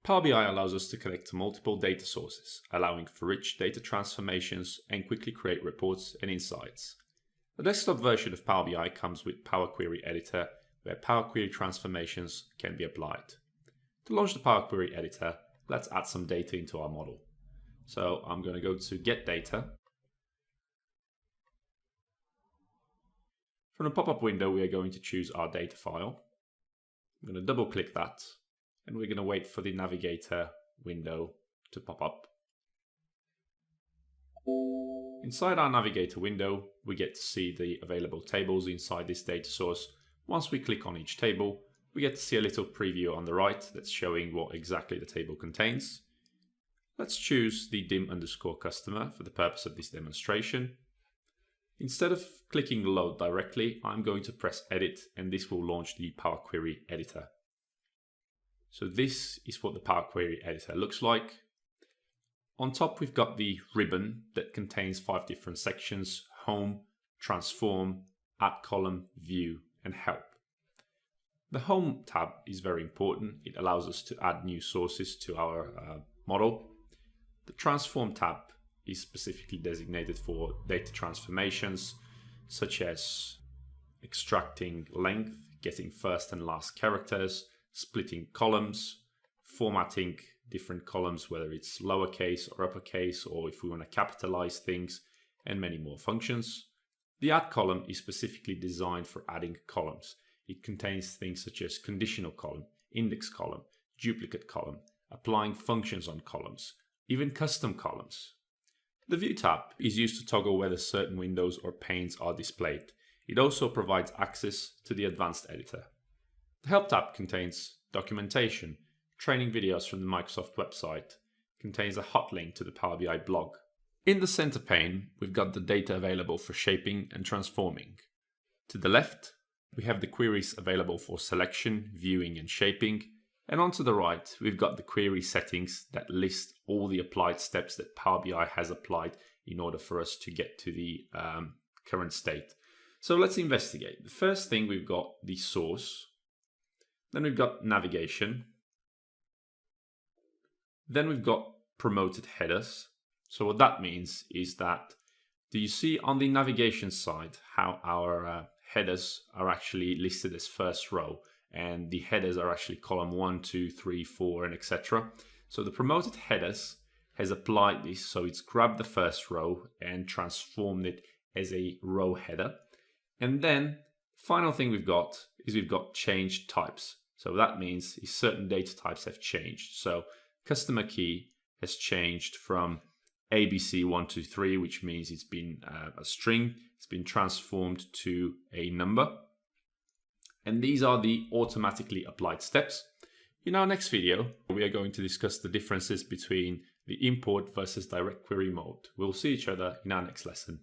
Power BI allows us to connect to multiple data sources, allowing for rich data transformations and quickly create reports and insights. The desktop version of Power BI comes with Power Query Editor, where Power Query transformations can be applied. To launch the Power Query Editor, let's add some data into our model. So I'm going to go to Get Data. From the pop-up window, we are going to choose our data file. I'm going to double click that, and we're going to wait for the Navigator window to pop up. Inside our Navigator window, we get to see the available tables inside this data source. Once we click on each table, we get to see a little preview on the right that's showing what exactly the table contains. Let's choose the dim_customer for the purpose of this demonstration. Instead of clicking load directly, I'm going to press edit, and this will launch the Power Query Editor. So this is what the Power Query Editor looks like. On top, we've got the ribbon that contains 5 different sections: Home, Transform, Add Column, View, and Help. The Home tab is very important. It allows us to add new sources to our model. The Transform tab is specifically designated for data transformations, such as extracting length, getting first and last characters, splitting columns, formatting different columns, whether it's lowercase or uppercase, or if we want to capitalize things, and many more functions. The Add column is specifically designed for adding columns. It contains things such as conditional column, index column, duplicate column, applying functions on columns, even custom columns. The View tab is used to toggle whether certain windows or panes are displayed. It also provides access to the Advanced Editor. The Help tab contains documentation, training videos from the Microsoft website, contains a hot link to the Power BI blog. In the center pane, we've got the data available for shaping and transforming. To the left, we have the queries available for selection, viewing, and shaping. And onto the right, we've got the query settings that list all the applied steps that Power BI has applied in order for us to get to the current state. So let's investigate. The first thing, we've got the source. Then we've got navigation. Then we've got promoted headers. So what that means is that, do you see on the navigation side how our headers are actually listed as first row? And the headers are actually column 1, 2, 3, 4, and etc. So the promoted headers has applied this, so it's grabbed the first row and transformed it as a row header. And then final thing we've got is we've got changed types. So that means is certain data types have changed. So customer key has changed from ABC123, which means it's been a string. It's been transformed to a number. And these are the automatically applied steps. In our next video, we are going to discuss the differences between the import versus direct query mode. We'll see each other in our next lesson.